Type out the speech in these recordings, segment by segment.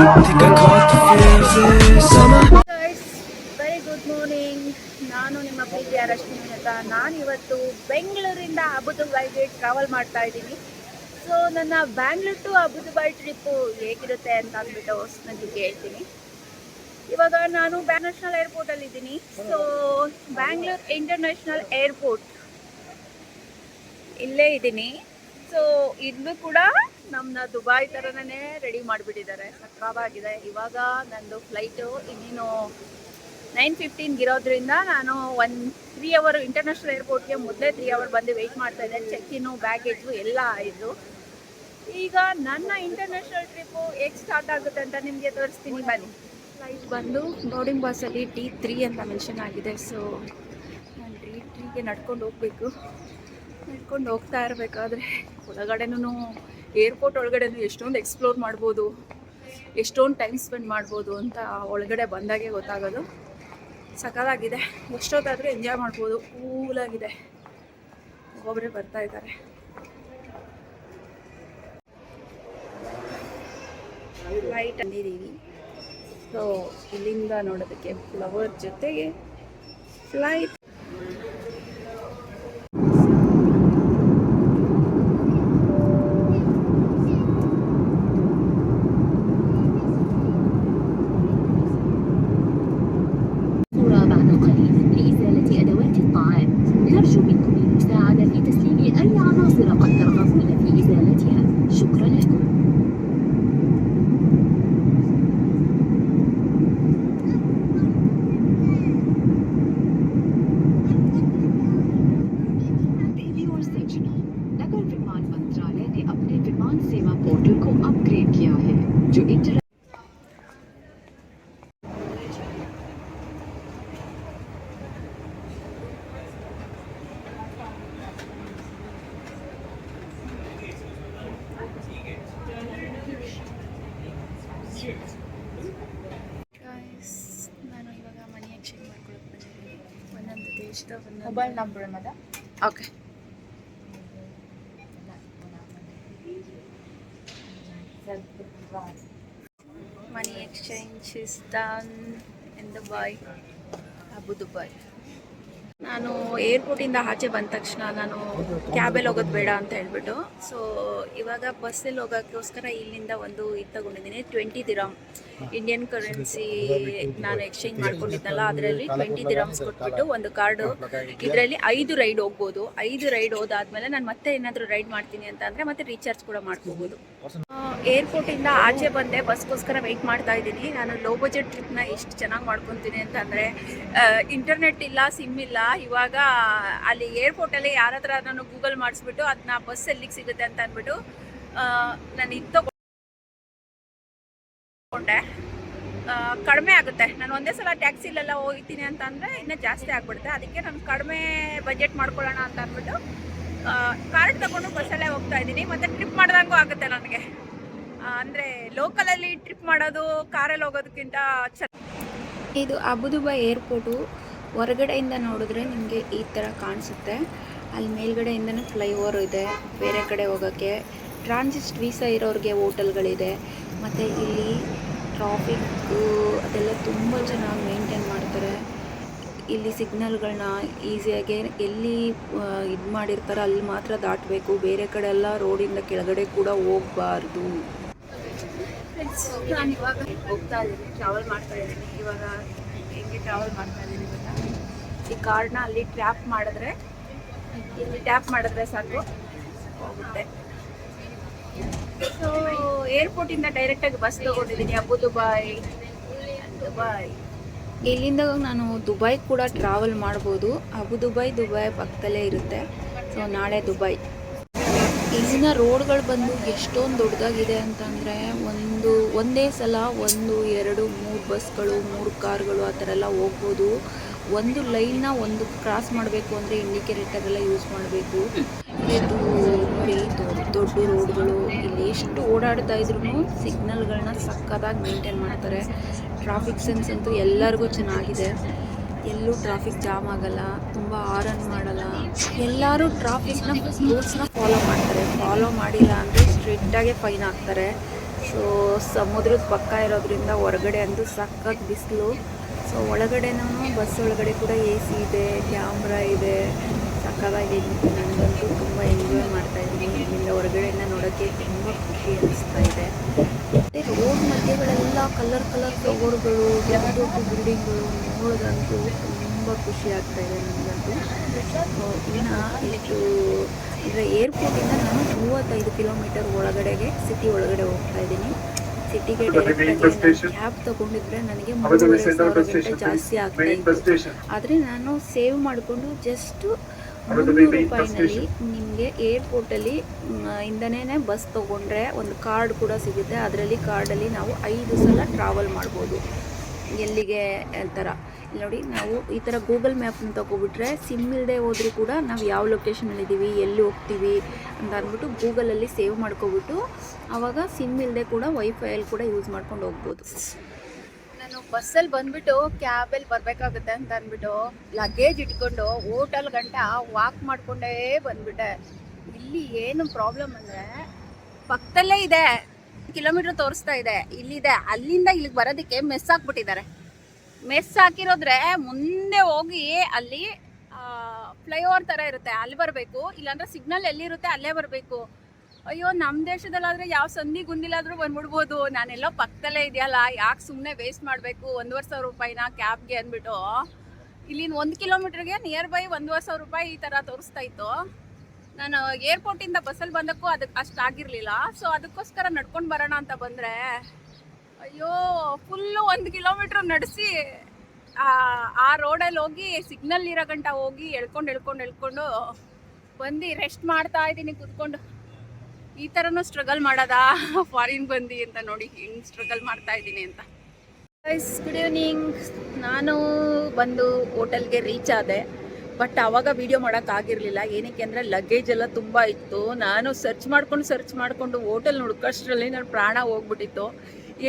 Think I caught the feels this summer. Guys very good morning. ನಾನು ನಿಮ್ಮ ಪ್ರೀತಿಯ ರಶ್ಮಿ ಅಂತ. ನಾನಿವತ್ತು ಬೆಂಗಳೂರಿಂದ ಅಬುದುಬೈಗೆ ಟ್ರಾವೆಲ್ ಮಾಡ್ತಾ ಇದ್ದೀನಿ. ಸೊ ನನ್ನ ಬ್ಯಾಂಗ್ಳೂರ್ ಟು ಅಬುದುಬೈ ಟ್ರಿಪ್ಪು ಹೇಗಿರುತ್ತೆ ಅಂತ ಅಂದ್ಬಿಟ್ಟು ನನಗೆ ಹೇಳ್ತೀನಿ. ಇವಾಗ ನಾನು ನ್ಯಾಷನಲ್ ಏರ್ಪೋರ್ಟಲ್ಲಿ ಇದ್ದೀನಿ. ಸೊ ಬ್ಯಾಂಗ್ಳೂರ್ ಇಂಟರ್ನ್ಯಾಷನಲ್ ಏರ್ಪೋರ್ಟ್ ಇಲ್ಲೇ ಇದ್ದೀನಿ. ಸೊ ಇಲ್ಲೂ ಕೂಡ ನಮ್ಮನ್ನ ದುಬೈ ಥರನೇ ರೆಡಿ ಮಾಡಿಬಿಟ್ಟಿದ್ದಾರೆ. ಸಕ್ಕತ್ತಾಗಿದೆ. ಇವಾಗ ನಂದು ಫ್ಲೈಟು ಇನ್ನೇನು 9:15 ಇರೋದ್ರಿಂದ ನಾನು 3 ಅವರ್ ಇಂಟರ್ನ್ಯಾಷನಲ್ ಏರ್ಪೋರ್ಟ್ಗೆ ಮೊದಲೇ 3 ಅವರ್ ಬಂದು ವೆಯ್ಟ್ ಮಾಡ್ತಾ ಇದ್ದೆ. ಚೆಕ್ ಇನ್ನು ಬ್ಯಾಗೇಜು ಎಲ್ಲ ಆಯಿತು. ಈಗ ನನ್ನ ಇಂಟರ್ನ್ಯಾಷನಲ್ ಟ್ರಿಪ್ಪು ಹೇಗೆ ಸ್ಟಾರ್ಟ್ ಆಗುತ್ತೆ ಅಂತ ನಿಮಗೆ ತೋರಿಸ್ತೀನಿ ಬನ್ನಿ. ಫ್ಲೈಟ್ ಬಂದು ಬೋರ್ಡಿಂಗ್ ಬಸ್ಸಲ್ಲಿ D3 ಅಂತ ಮೆನ್ಷನ್ ಆಗಿದೆ. ಸೊ ನಾನು D3ಗೆ ನಡ್ಕೊಂಡು ಹೋಗಬೇಕು. ನಡ್ಕೊಂಡು ಹೋಗ್ತಾ ಇರಬೇಕಾದ್ರೆ ಒಳಗಡೆನೂ ಏರ್ಪೋರ್ಟ್ ಒಳಗಡೆನೂ ಎಷ್ಟೊಂದು ಎಕ್ಸ್ಪ್ಲೋರ್ ಮಾಡ್ಬೋದು, ಎಷ್ಟೊಂದು ಟೈಮ್ ಸ್ಪೆಂಡ್ ಮಾಡ್ಬೋದು ಅಂತ ಒಳಗಡೆ ಬಂದಾಗೆ ಗೊತ್ತಾಗೋದು. ಸಕಲಾಗಿದೆ. ಎಷ್ಟೊತ್ತಾದರೂ ಎಂಜಾಯ್ ಮಾಡ್ಬೋದು. ಕೂಲಾಗಿದೆ. ಒಬ್ಬೊಬ್ಬರೇ ಬರ್ತಾ ಇದ್ದಾರೆ. ಫ್ಲೈಟ್ ಅಂದಿದ್ದೀವಿ. ಸೊ ಇಲ್ಲಿಂದ ನೋಡೋದಕ್ಕೆ ಫ್ಲವರ್ ಜೊತೆಗೆ ಫ್ಲೈಟ್. نرجو منكم المساعدة في تسليم أي عناصر قد ترغبون في إزالتها. شكرا لكم. नगर विमान मंत्रालय ने अपने विमान सेवा पोर्टल को अपग्रेड किया है जो ನಾನು ಇವಾಗ ಮನಿ ಎಕ್ಸ್ಚೇಂಜ್ ಮಾಡ್ಕೊಳಕ್ಕೆ ಬಂದಿದ್ದೀನಿ. ಒಂದೊಂದು ದೇಶದ ಮೊಬೈಲ್ ನಂಬರ್ ಮದ okay. Money exchange is done in Dubai, Abu Dhabi. ನಾನು ಏರ್ಪೋರ್ಟಿಂದ ಆಚೆ ಬಂದ ತಕ್ಷಣ ನಾನು ಕ್ಯಾಬಲ್ಲಿ ಹೋಗೋದು ಬೇಡ ಅಂತ ಹೇಳ್ಬಿಟ್ಟು ಸೊ ಇವಾಗ ಬಸ್ಸಲ್ಲಿ ಹೋಗೋಕ್ಕೋಸ್ಕರ ಇಲ್ಲಿಂದ ಒಂದು ಇದು ತಗೊಂಡಿದ್ದೀನಿ. 20 ದಿರಮ್ ಇಂಡಿಯನ್ ಕರೆನ್ಸಿ ನಾನು ಎಕ್ಸ್ಚೇಂಜ್ ಮಾಡ್ಕೊಂಡಿದ್ದಲ್ಲ, ಅದರಲ್ಲಿ 20 ದಿರಮ್ಸ್ ಕೊಟ್ಬಿಟ್ಟು ಒಂದು ಕಾರ್ಡು. ಇದರಲ್ಲಿ 5 ರೈಡ್ ಹೋಗ್ಬೋದು. 5 ರೈಡ್ ಹೋದಾದ್ಮೇಲೆ ನಾನು ಮತ್ತೆ ಏನಾದರೂ ರೈಡ್ ಮಾಡ್ತೀನಿ ಅಂತ ಅಂದರೆ ಮತ್ತೆ ರೀಚಾರ್ಜ್ ಕೂಡ ಮಾಡ್ಕೋಬೋದು. ಏರ್ಪೋರ್ಟಿಂದ ಆಚೆ ಬಂದೆ, ಬಸ್ಗೋಸ್ಕರ ವೆಯ್ಟ್ ಮಾಡ್ತಾ ಇದ್ದೀನಿ. ನಾನು ಲೋ ಬಜೆಟ್ ಟ್ರಿಪ್ನ ಎಷ್ಟು ಚೆನ್ನಾಗಿ ಮಾಡ್ಕೊತೀನಿ ಅಂತಂದರೆ ಇಂಟರ್ನೆಟ್ ಇಲ್ಲ, ಸಿಮ್ ಇಲ್ಲ. ಇವಾಗ ಅಲ್ಲಿ ಏರ್ಪೋರ್ಟಲ್ಲಿ ಯಾರ ಹತ್ರ ನಾನು ಗೂಗಲ್ ಮಾಡಿಸ್ಬಿಟ್ಟು ಅದನ್ನ ಬಸ್ ಎಲ್ಲಿಗೆ ಸಿಗುತ್ತೆ ಅಂತ ಅಂದ್ಬಿಟ್ಟು ನಾನು ಇದು ತಗೊಂಡೆ. ಕಡಿಮೆ ಆಗುತ್ತೆ. ನಾನು ಒಂದೇ ಸಲ ಟ್ಯಾಕ್ಸಿಲೆಲ್ಲ ಹೋಗ್ತೀನಿ ಅಂತ ಅಂದರೆ ಇನ್ನೂ ಜಾಸ್ತಿ ಆಗ್ಬಿಡುತ್ತೆ. ಅದಕ್ಕೆ ನಾನು ಕಡಿಮೆ ಬಜೆಟ್ ಮಾಡ್ಕೊಳ್ಳೋಣ ಅಂತ ಅಂದ್ಬಿಟ್ಟು ಕಾರ್ಡ್ ತಗೊಂಡು ಬಸ್ಸಲ್ಲೇ ಹೋಗ್ತಾ ಇದ್ದೀನಿ. ಮತ್ತು ಟ್ರಿಪ್ ಮಾಡ್ದಂಗೂ ಆಗುತ್ತೆ ನನಗೆ. ಅಂದರೆ ಲೋಕಲಲ್ಲಿ ಟ್ರಿಪ್ ಮಾಡೋದು ಕಾರಲ್ಲಿ ಹೋಗೋದಕ್ಕಿಂತ ಇದು ಅಬುದುಬೈ ಏರ್ಪೋರ್ಟು. ಹೊರಗಡೆಯಿಂದ ನೋಡಿದ್ರೆ ನಿಮಗೆ ಈ ಥರ ಕಾಣಿಸುತ್ತೆ. ಅಲ್ಲಿ ಮೇಲ್ಗಡೆಯಿಂದನೂ ಫ್ಲೈಓವರ್ ಇದೆ. ಬೇರೆ ಕಡೆ ಹೋಗೋಕ್ಕೆ ಟ್ರಾನ್ಸಿಸ್ಟ್ ವೀಸಾ ಇರೋರಿಗೆ ಹೋಟೆಲ್ಗಳಿದೆ. ಮತ್ತು ಇಲ್ಲಿ ಟ್ರಾಫಿಕ್ಕು ಅದೆಲ್ಲ ತುಂಬ ಚೆನ್ನಾಗಿ ಮೇಂಟೈನ್ ಮಾಡ್ತಾರೆ. ಇಲ್ಲಿ ಸಿಗ್ನಲ್ಗಳನ್ನ ಈಸಿಯಾಗಿ ಎಲ್ಲಿ ಇದು ಮಾಡಿರ್ತಾರೋ ಅಲ್ಲಿ ಮಾತ್ರ ದಾಟಬೇಕು. ಬೇರೆ ಕಡೆ ಎಲ್ಲ ರೋಡಿಂದ ಕೆಳಗಡೆ ಕೂಡ ಹೋಗಬಾರ್ದು. ನಾನು ಇವಾಗ ಹೋಗ್ತಾ ಇದ್ದೀನಿ, ಟ್ರಾವೆಲ್ ಮಾಡ್ತಾ ಇದ್ದೀನಿ. ಇವಾಗ ಹೆಂಗೆ ಟ್ರಾವೆಲ್ ಮಾಡ್ತಾ ಇದ್ದೀನಿ ಗೊತ್ತಾ? ಈ ಕಾರ್ಡ್ನ ಅಲ್ಲಿ ಟ್ಯಾಪ್ ಮಾಡಿದ್ರೆ ಸಾಕು ಹೋಗುತ್ತೆ. ಸೊ ಏರ್ಪೋರ್ಟಿಂದ ಡೈರೆಕ್ಟಾಗಿ ಬಸ್ ತೊಗೊಂಡಿದ್ದೀನಿ ದುಬೈ. ಇಲ್ಲಿಂದ ನಾನು ದುಬೈ ಕೂಡ ಟ್ರಾವೆಲ್ ಮಾಡ್ಬೋದು. ದುಬೈ ಪಕ್ಕದಲ್ಲೇ ಇರುತ್ತೆ. ಸೊ ನಾಳೆ ದುಬೈ. ಇಲ್ಲಿನ ರೋಡ್ಗಳು ಬಂದು ಎಷ್ಟೊಂದು ದೊಡ್ಡದಾಗಿದೆ ಅಂತಂದರೆ ಒಂದೇ ಸಲ 1, 2, 3 ಬಸ್ಗಳು, 3 ಕಾರ್ಗಳು ಆ ಥರ ಎಲ್ಲ ಹೋಗ್ಬೋದು. ಒಂದು ಲೈನ್ನ ಕ್ರಾಸ್ ಮಾಡಬೇಕು ಅಂದರೆ ಇಂಡಿಕೇಟರೆಲ್ಲ ಯೂಸ್ ಮಾಡಬೇಕು. ಇದು ನೋಡಿ ದೊಡ್ಡ ರೋಡ್ಗಳು. ಇಲ್ಲಿ ಎಷ್ಟು ಓಡಾಡ್ತಾ ಇದ್ರೂ ಸಿಗ್ನಲ್ಗಳನ್ನ ಸಕ್ಕತ್ತಾಗಿ ಮೇಂಟೈನ್ ಮಾಡ್ತಾರೆ. ಟ್ರಾಫಿಕ್ ಸೆನ್ಸ್ ಅಂತೂ ಎಲ್ಲರಿಗೂ ಚೆನ್ನಾಗಿದೆ. ಎಲ್ಲೂ ಟ್ರಾಫಿಕ್ ಜಾಮ್ ಆಗಲ್ಲ, ತುಂಬ ಹಾರನ್ ಮಾಡಲ್ಲ. ಎಲ್ಲರೂ ಟ್ರಾಫಿಕ್ನ ರೂಲ್ಸ್ನ ಫಾಲೋ ಮಾಡ್ತಾರೆ. ಫಾಲೋ ಮಾಡಿಲ್ಲ ಅಂದರೆ ಸ್ಟ್ರಿಕ್ಟಾಗೆ ಫೈನ್ ಹಾಕ್ತಾರೆ. ಸೊ ಸಮುದ್ರದ ಪಕ್ಕ ಇರೋದ್ರಿಂದ ಹೊರಗಡೆ ಅಂತೂ ಸಖತ್ ಬಿಸಿಲು. ಸೊ ಒಳಗಡೆನೂ ಬಸ್ ಒಳಗಡೆ ಕೂಡ ಎ ಸಿ ಇದೆ, ಕ್ಯಾಮ್ರಾ ಇದೆ, ಸಕ್ಕತ್ತಾಗಿ ನನಗಂತೂ ತುಂಬ ಎಂಜಾಯ್ ಮಾಡ್ತಾಯಿದ್ದೀನಿ. ಇಲ್ಲಿಂದ ಹೊರಗಡೆಯಿಂದ ನೋಡೋಕ್ಕೆ ತುಂಬ ಖುಷಿ ಅನ್ನಿಸ್ತಾ ಇದೆ. ಮತ್ತು ರೋಡ್ ಮಧ್ಯಗಳೆಲ್ಲ ಕಲರ್ ಫ್ಲವರ್ಗಳು, ದೊಡ್ಡ ದೊಡ್ಡ ಬಿಲ್ಡಿಂಗ್ಗಳು ನೋಡೋದಂತೂ ತುಂಬ ಖುಷಿ ಆಗ್ತಾಯಿದೆ ನನಗಂತೂ. ಇನ್ನು ಇಷ್ಟು ಅಂದರೆ ಏರ್ಪೋರ್ಟಿಂದ ನಾನು 35 ಕಿಲೋಮೀಟರ್ ಒಳಗಡೆಗೆ ಸಿಟಿ ಒಳಗಡೆ ಹೋಗ್ತಾ ಇದ್ದೀನಿ. ಸಿಟಿಗೆ ಡೈರೆಕ್ಟಾಗಿ ಕ್ಯಾಬ್ ತೊಗೊಂಡಿದ್ರೆ ನನಗೆ 3,500 ಜಾಸ್ತಿ ಆಗ್ತಾ ಇತ್ತು. ಆದರೆ ನಾನು ಸೇವ್ ಮಾಡಿಕೊಂಡು ಜಸ್ಟು 300 ರೂಪಾಯಿನಲ್ಲಿ ನಿಮಗೆ ಏರ್ಪೋರ್ಟಲ್ಲಿ ಇಂದನೇ ಬಸ್ ತೊಗೊಂಡ್ರೆ ಒಂದು ಕಾರ್ಡ್ ಕೂಡ ಸಿಗುತ್ತೆ. ಅದರಲ್ಲಿ ಕಾರ್ಡಲ್ಲಿ ನಾವು 5 ಸಲ ಟ್ರಾವೆಲ್ ಮಾಡ್ಬೋದು ಎಲ್ಲಿಗೆ ಥರ. ಇಲ್ಲಿ ನೋಡಿ, ನಾವು ಈ ಥರ ಗೂಗಲ್ ಮ್ಯಾಪ್ನ ತೊಗೊಬಿಟ್ರೆ ಸಿಮ್ ಇಲ್ಲದೆ ಹೋದರೂ ಕೂಡ ನಾವು ಯಾವ ಲೊಕೇಶನಲ್ಲಿದ್ದೀವಿ, ಎಲ್ಲಿ ಹೋಗ್ತೀವಿ ಅಂತ ಅಂದ್ಬಿಟ್ಟು ಗೂಗಲಲ್ಲಿ ಸೇವ್ ಮಾಡ್ಕೊಬಿಟ್ಟು ಆವಾಗ ಸಿಮ್ ಇಲ್ಲದೆ ಕೂಡ ವೈಫೈಯಲ್ಲಿ ಕೂಡ ಯೂಸ್ ಮಾಡ್ಕೊಂಡು ಹೋಗ್ಬೋದು. ನಾನು ಬಸ್ಸಲ್ಲಿ ಬಂದುಬಿಟ್ಟು ಕ್ಯಾಬಲ್ಲಿ ಬರಬೇಕಾಗುತ್ತೆ ಅಂತ ಅಂದ್ಬಿಟ್ಟು ಲಗೇಜ್ ಇಟ್ಕೊಂಡು ಹೋಟೆಲ್ ಗಂಟ ವಾಕ್ ಮಾಡಿಕೊಂಡೇ ಬಂದುಬಿಟ್ಟೆ. ಇಲ್ಲಿ ಏನು ಪ್ರಾಬ್ಲಮ್ ಅಂದರೆ ಪಕ್ಕದಲ್ಲೇ ಇದೆ, ಕಿಲೋಮೀಟ್ರ್ ತೋರಿಸ್ತಾ ಇದೆ, ಇಲ್ಲಿದೆ. ಅಲ್ಲಿಂದ ಇಲ್ಲಿಗೆ ಬರೋದಕ್ಕೆ ಮೆಸ್ ಹಾಕ್ಬಿಟ್ಟಿದ್ದಾರೆ. ಮೆಸ್ ಹಾಕಿರೋದ್ರೆ ಮುಂದೆ ಹೋಗಿ ಅಲ್ಲಿ ಫ್ಲೈಓವರ್ ಥರ ಇರುತ್ತೆ, ಅಲ್ಲಿ ಬರಬೇಕು. ಇಲ್ಲಾಂದ್ರೆ ಸಿಗ್ನಲ್ ಎಲ್ಲಿರುತ್ತೆ ಅಲ್ಲೇ ಬರಬೇಕು. ಅಯ್ಯೋ, ನಮ್ಮ ದೇಶದಲ್ಲಾದರೆ ಯಾವ ಸಂಧಿ ಗುಂದಿಲಾದರೂ ಬಂದ್ಬಿಡ್ಬೋದು. ನಾನೆಲ್ಲೋ ಪಕ್ಕದಲ್ಲೇ ಇದೆಯಲ್ಲ, ಯಾಕೆ ಸುಮ್ಮನೆ ವೇಸ್ಟ್ ಮಾಡಬೇಕು 1,500 ರೂಪಾಯಿನ ಕ್ಯಾಬ್ಗೆ ಅಂದ್ಬಿಟ್ಟು ಇಲ್ಲಿನ 1 ಕಿಲೋಮೀಟ್ರಿಗೆ ನಿಯರ್ ಬೈ 1,500 ರೂಪಾಯಿ ಈ ಥರ ತೋರಿಸ್ತಾ ಇತ್ತು. ನಾನು ಏರ್ಪೋರ್ಟಿಂದ ಬಸ್ಸಲ್ಲಿ ಬಂದಕ್ಕೂ ಅದಕ್ಕೆ ಅಷ್ಟು ಆಗಿರಲಿಲ್ಲ. ಸೊ ಅದಕ್ಕೋಸ್ಕರ ನಡ್ಕೊಂಡು ಬರೋಣ ಅಂತ ಬಂದರೆ ಅಯ್ಯೋ ಫುಲ್ಲು 1 ಕಿಲೋಮೀಟ್ರ್ ನಡೆಸಿ ಆ ರೋಡಲ್ಲಿ ಹೋಗಿ ಸಿಗ್ನಲ್ ಇರೋ ಗಂಟ ಹೋಗಿ ಎಳ್ಕೊಂಡು ಬಂದು ರೆಸ್ಟ್ ಮಾಡ್ತಾ ಇದ್ದೀನಿ ಕೂತ್ಕೊಂಡು. ಈ ಥರನೂ ಸ್ಟ್ರಗಲ್ ಮಾಡೋದಾ ಫಾರಿನ್ ಬಂದು ಅಂತ ನೋಡಿ ಹೆಂಗೆ ಸ್ಟ್ರಗಲ್ ಮಾಡ್ತಾ ಇದ್ದೀನಿ ಅಂತ. Good evening. ನಾನು ಬಂದು ಹೋಟೆಲ್ಗೆ ರೀಚ್ ಆದೆ. ಬಟ್ ಆವಾಗ ವೀಡಿಯೋ ಮಾಡೋಕ್ಕಾಗಿರಲಿಲ್ಲ. ಏನಕ್ಕೆ ಅಂದರೆ ಲಗೇಜ್ ಎಲ್ಲ ತುಂಬ ಇತ್ತು. ನಾನು ಸರ್ಚ್ ಮಾಡಿಕೊಂಡು ಹೋಟೆಲ್ ಹುಡ್ಕೋಷ್ಟರಲ್ಲಿ ನನ್ನ ಪ್ರಾಣ ಹೋಗ್ಬಿಟ್ಟಿತ್ತು.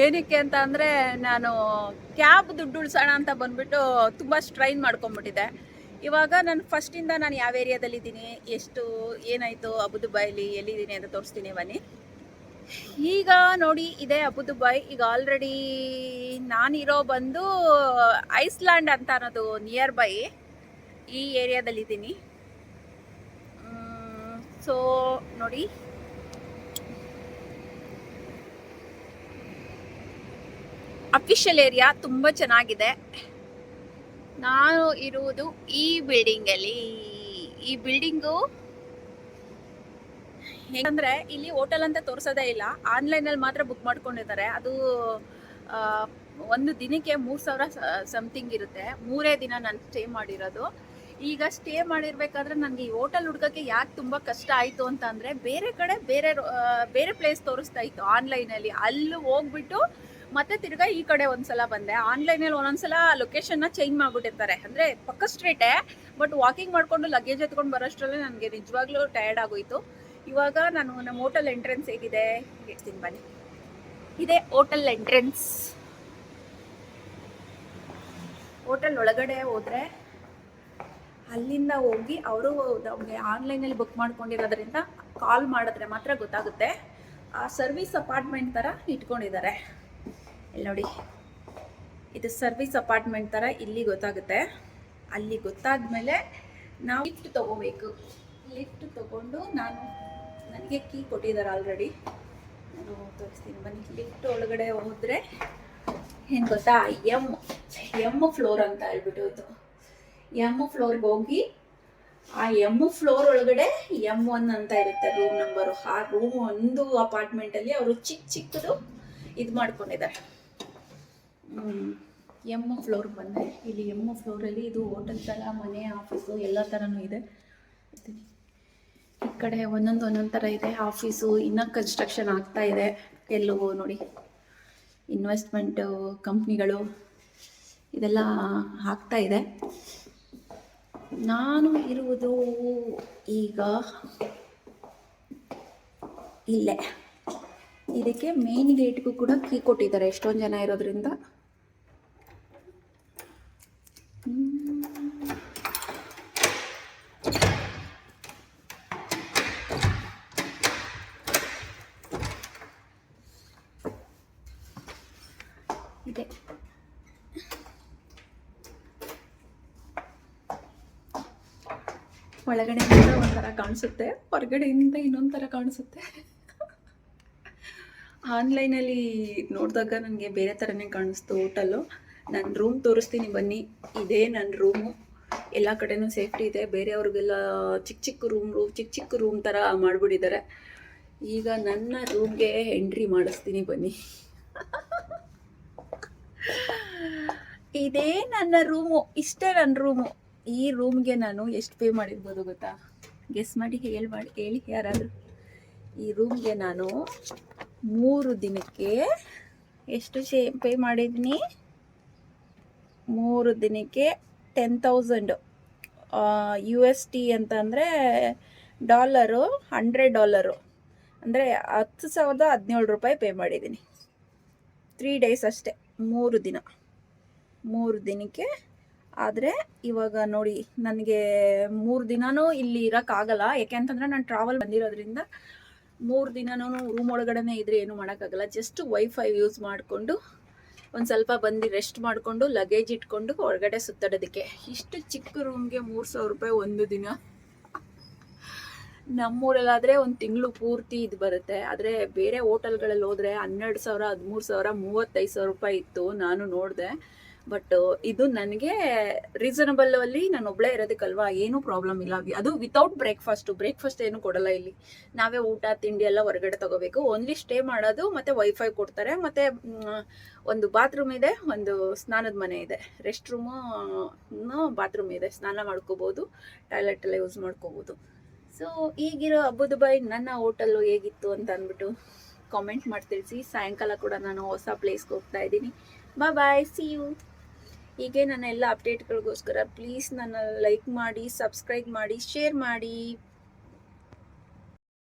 ಏನಕ್ಕೆ ಅಂತ ಅಂದರೆ ನಾನು ಕ್ಯಾಬ್ ದುಡ್ಡು ಉಳಿಸೋಣ ಅಂತ ಬಂದುಬಿಟ್ಟು ತುಂಬ ಸ್ಟ್ರೈನ್ ಮಾಡ್ಕೊಂಬಿಟ್ಟಿದ್ದೆ. ಇವಾಗ ನಾನು ಫಸ್ಟಿಂದ ನಾನು ಯಾವ ಏರಿಯಾದಲ್ಲಿದ್ದೀನಿ, ಎಷ್ಟು ಏನಾಯಿತು ಅಬುದುಬೈಲಿ ಎಲ್ಲಿದ್ದೀನಿ ಅಂತ ತೋರಿಸ್ತೀನಿ ಬನ್ನಿ. ಈಗ ನೋಡಿ, ಇದೆ ಅಬುದುಬೈ. ಈಗ ಆಲ್ರೆಡಿ ನಾನಿರೋ ಬಂದು ಐಸ್ಲ್ಯಾಂಡ್ ಅಂತ ಅನ್ನೋದು ನಿಯರ್ ಬೈ ಈ ಏರಿಯಾದಲ್ಲಿದ್ದೀನಿ. ಸೊ ನೋಡಿ, ಅಫಿಷಿಯಲ್ ಏರಿಯಾ ತುಂಬ ಚೆನ್ನಾಗಿದೆ. ನಾನು ಇರುವುದು ಈ ಬಿಲ್ಡಿಂಗಲ್ಲಿ. ಈ ಬಿಲ್ಡಿಂಗು ಹೇಗಂದರೆ ಇಲ್ಲಿ ಹೋಟೆಲ್ ಅಂತ ತೋರಿಸೋದೇ ಇಲ್ಲ, ಆನ್ಲೈನಲ್ಲಿ ಮಾತ್ರ ಬುಕ್ ಮಾಡ್ಕೊಂಡಿದ್ದಾರೆ. ಅದು ಒಂದು ದಿನಕ್ಕೆ 3,000 ಸಮಥಿಂಗ್ ಇರುತ್ತೆ. 3 ದಿನ ನಾನು ಸ್ಟೇ ಮಾಡಿರೋದು. ಈಗ ಸ್ಟೇ ಮಾಡಿರ್ಬೇಕಾದ್ರೆ ನನಗೆ ಈ ಹೋಟೆಲ್ ಹುಡ್ಕೋಕ್ಕೆ ಯಾಕೆ ತುಂಬ ಕಷ್ಟ ಆಯಿತು ಅಂತ ಅಂದರೆ ಬೇರೆ ಕಡೆ ಬೇರೆ ಪ್ಲೇಸ್ ತೋರಿಸ್ತಾ ಇತ್ತು ಆನ್ಲೈನಲ್ಲಿ. ಅಲ್ಲಿ ಹೋಗ್ಬಿಟ್ಟು ಮತ್ತೆ ತಿರ್ಗಾ ಈ ಕಡೆ ಒಂದ್ಸಲ ಬಂದೆ. ಆನ್ಲೈನಲ್ಲಿ ಒಂದೊಂದ್ಸಲ ಲೊಕೇಶನ್ನ ಚೇಂಜ್ ಮಾಡಿಬಿಟ್ಟಿರ್ತಾರೆ. ಅಂದರೆ ಪಕ್ಕ ಸ್ಟ್ರೇಟೇ, ಬಟ್ ವಾಕಿಂಗ್ ಮಾಡಿಕೊಂಡು ಲಗೇಜ್ ಎತ್ಕೊಂಡು ಬರೋಷ್ಟರಲ್ಲಿ ನನಗೆ ನಿಜವಾಗ್ಲೂ ಟಯರ್ಡ್ ಆಗೋಯಿತು. ಇವಾಗ ನಾನು ನಮ್ಮ ಹೋಟೆಲ್ ಎಂಟ್ರೆನ್ಸ್ ಹೇಗಿದೆ ಹೇಳ್ತೀನಿ ಬನ್ನಿ. ಇದೆ ಹೋಟೆಲ್ ಎಂಟ್ರೆನ್ಸ್. ಹೋಟೆಲ್ ಒಳಗಡೆ ಹೋದರೆ ಅಲ್ಲಿಂದ ಹೋಗಿ ಅವರು ನಮಗೆ ಆನ್ಲೈನಲ್ಲಿ ಬುಕ್ ಮಾಡ್ಕೊಂಡಿರೋದ್ರಿಂದ ಕಾಲ್ ಮಾಡಿದ್ರೆ ಮಾತ್ರ ಗೊತ್ತಾಗುತ್ತೆ. ಆ ಸರ್ವಿಸ್ ಅಪಾರ್ಟ್ಮೆಂಟ್ ಥರ ಇಟ್ಕೊಂಡಿದ್ದಾರೆ. ಇಲ್ಲಿ ನೋಡಿ, ಇದು ಸರ್ವಿಸ್ ಅಪಾರ್ಟ್ಮೆಂಟ್ ಥರ ಇಲ್ಲಿ ಗೊತ್ತಾಗುತ್ತೆ. ಅಲ್ಲಿ ಗೊತ್ತಾದ್ಮೇಲೆ ನಾವು ಲಿಫ್ಟ್ ತೊಗೋಬೇಕು. ಲಿಫ್ಟ್ ತೊಗೊಂಡು ನನಗೆ ಕೀ ಕೊಟ್ಟಿದ್ದಾರೆ ಆಲ್ರೆಡಿ. ನಾನು ತೋರಿಸ್ತೀನಿ ಬನ್ನಿ. ಲಿಫ್ಟ್ ಒಳಗಡೆ ಹೋದರೆ ಏನು ಗೊತ್ತಾ, ಎಮ್ ಫ್ಲೋರ್ ಅಂತ ಹೇಳ್ಬಿಟ್ಟು ಇದು ಎಮ್ ಫ್ಲೋರ್ಗೆ ಹೋಗಿ ಆ ಎಮ್ ಫ್ಲೋರ್ ಒಳಗಡೆ M1 ಅಂತ ಇರುತ್ತೆ ರೂಮ್ ನಂಬರು. ಆ ರೂಮ್ ಒಂದು ಅಪಾರ್ಟ್ಮೆಂಟಲ್ಲಿ ಅವರು ಚಿಕ್ಕದು ಇದು ಮಾಡ್ಕೊಂಡಿದ್ದಾರೆ. ಎಮ್ ಫ್ಲೋರ್ ಬಂದೆ. ಇಲ್ಲಿ ಎಮ್ ಫ್ಲೋರಲ್ಲಿ ಇದು ಹೋಟೆಲ್ ಥರ, ಮನೆ, ಆಫೀಸು ಎಲ್ಲ ಥರನೂ ಇದೆ. ಈ ಕಡೆ ಒಂದೊಂದು ಥರ ಇದೆ ಆಫೀಸು. ಇನ್ನೂ ಕನ್ಸ್ಟ್ರಕ್ಷನ್ ಆಗ್ತಾ ಇದೆ. ಎಲ್ಲವೂ ನೋಡಿ, ಇನ್ವೆಸ್ಟ್ಮೆಂಟು ಕಂಪ್ನಿಗಳು ಇದೆಲ್ಲ ಆಗ್ತಾ ಇದೆ. ನಾನು ಇರುವುದು ಈಗ ಇಲ್ಲೇ. ಇದಕ್ಕೆ ಮೇನ್ ಗೇಟ್ಗೂ ಕೂಡ ಕೀ ಕೊಟ್ಟಿದ್ದಾರೆ ಎಷ್ಟೊಂದು ಜನ ಇರೋದ್ರಿಂದ. ಇದೆ. ಒಳಗಡೆಯಿಂದ ಒಂಥರ ಕಾಣಿಸುತ್ತೆ, ಹೊರಗಡೆಯಿಂದ ಇನ್ನೊಂದು ಥರ ಕಾಣಿಸುತ್ತೆ. ಆನ್ಲೈನಲ್ಲಿ ನೋಡಿದಾಗ ನನಗೆ ಬೇರೆ ಥರನೇ ಕಾಣಿಸ್ತು ಹೋಟೆಲ್ಲು. ನಾನು ರೂಮ್ ತೋರಿಸ್ತೀನಿ ಬನ್ನಿ. ಇದೇ ನನ್ನ ರೂಮು. ಎಲ್ಲ ಕಡೆನೂ ಸೇಫ್ಟಿ ಇದೆ. ಬೇರೆಯವ್ರಿಗೆಲ್ಲ ಚಿಕ್ಕ ಚಿಕ್ಕ ರೂಮ್ ಥರ ಮಾಡಿಬಿಟ್ಟಿದ್ದಾರೆ. ಈಗ ನನ್ನ ರೂಮ್ಗೆ ಎಂಟ್ರಿ ಮಾಡಿಸ್ತೀನಿ ಬನ್ನಿ. ಇದೇ ನನ್ನ ರೂಮು, ಇಷ್ಟೇ ನನ್ನ ರೂಮು. ಈ ರೂಮ್ಗೆ ನಾನು ಎಷ್ಟು ಪೇ ಮಾಡಿರ್ಬೋದು ಗೊತ್ತಾ? ಗೆಸ್ ಮಾಡಿ ಹೇಳಿ ಯಾರಾದರೂ. ಈ ರೂಮ್ಗೆ ನಾನು 3 ದಿನಕ್ಕೆ ಎಷ್ಟು ಪೇ ಮಾಡಿದ್ದೀನಿ? 3 ದಿನಕ್ಕೆ 10,000 USD ಅಂತಂದರೆ $100 ಅಂದರೆ 10,017 ರೂಪಾಯಿ ಪೇ ಮಾಡಿದ್ದೀನಿ. 3 ಡೇಸ್ ಅಷ್ಟೇ, 3 ದಿನ. 3 ದಿನಕ್ಕೆ. ಆದರೆ ಇವಾಗ ನೋಡಿ, ನನಗೆ 3 ದಿನವೂ ಇಲ್ಲಿ ಇರೋಕ್ಕಾಗಲ್ಲ. ಯಾಕೆ ಅಂತಂದರೆ ನಾನು ಟ್ರಾವೆಲ್ ಬಂದಿರೋದ್ರಿಂದ 3 ದಿನನೂ ರೂಮ್ ಒಳಗಡೆ ಇದ್ದರೆ ಏನೂ ಮಾಡೋಕ್ಕಾಗಲ್ಲ. ಜಸ್ಟ್ ವೈಫೈ ಯೂಸ್ ಮಾಡಿಕೊಂಡು ಒಂದು ಸ್ವಲ್ಪ ಬಂದು ರೆಸ್ಟ್ ಮಾಡಿಕೊಂಡು ಲಗೇಜ್ ಇಟ್ಕೊಂಡು ಹೊರಗಡೆ ಸುತ್ತಾಡೋದಕ್ಕೆ. ಇಷ್ಟು ಚಿಕ್ಕ ರೂಮ್ಗೆ 3,000 ರೂಪಾಯಿ ಒಂದು ದಿನ. ನಮ್ಮೂರಲ್ಲಾದರೆ ಒಂದು ತಿಂಗಳು ಪೂರ್ತಿ ಇದು ಬರುತ್ತೆ. ಆದರೆ ಬೇರೆ ಹೋಟೆಲ್ಗಳಲ್ಲಿ ಹೋದರೆ 12,000, 13,000, 35,000 ರೂಪಾಯಿ ಇತ್ತು. ನಾನು ನೋಡಿದೆ. ಬಟ್ ಇದು ನನಗೆ ರೀಸನಬಲ್ ಅಲ್ಲಿ ನಾನು ಒಬ್ಬಳೇ ಇರೋದಕ್ಕಲ್ವಾ, ಏನೂ ಪ್ರಾಬ್ಲಮ್ ಇಲ್ಲ. ಅದು ವಿತೌಟ್ ಬ್ರೇಕ್ಫಾಸ್ಟ್ ಏನು ಕೊಡಲ್ಲ ಇಲ್ಲಿ. ನಾವೇ ಊಟ ತಿಂಡಿ ಎಲ್ಲ ಹೊರಗಡೆ ತಗೋಬೇಕು. ಓನ್ಲಿ ಸ್ಟೇ ಮಾಡೋದು, ಮತ್ತು ವೈಫೈ ಕೊಡ್ತಾರೆ, ಮತ್ತು ಒಂದು ಬಾತ್ರೂಮ್ ಇದೆ, ಒಂದು ಸ್ನಾನದ ಮನೆ ಇದೆ, ರೆಸ್ಟ್ ರೂಮು ಬಾತ್ರೂಮ್ ಇದೆ, ಸ್ನಾನ ಮಾಡ್ಕೋಬೋದು, ಟಾಯ್ಲೆಟ್ ಎಲ್ಲ ಯೂಸ್ ಮಾಡ್ಕೋಬೋದು. ಸೊ ಈಗಿರೋ ಅಬುದುಬೈ ನನ್ನ ಹೋಟೆಲ್ಲು ಹೇಗಿತ್ತು ಅಂತ ಅಂದ್ಬಿಟ್ಟು ಕಾಮೆಂಟ್ ಮಾಡಿ ತಿಳಿಸಿ. ಸಾಯಂಕಾಲ ಕೂಡ ನಾನು ಹೊಸ ಪ್ಲೇಸ್ಗೆ ಹೋಗ್ತಾ ಇದ್ದೀನಿ. ಬಾಯ್, ಸಿ ಯು. ಹೀಗೆ ನನ್ನ ಎಲ್ಲ ಅಪ್ಡೇಟ್ಗಳಿಗೋಸ್ಕರ ಪ್ಲೀಸ್ ನನ್ನ ಲೈಕ್ ಮಾಡಿ, ಸಬ್ಸ್ಕ್ರೈಬ್ ಮಾಡಿ, ಶೇರ್ ಮಾಡಿ.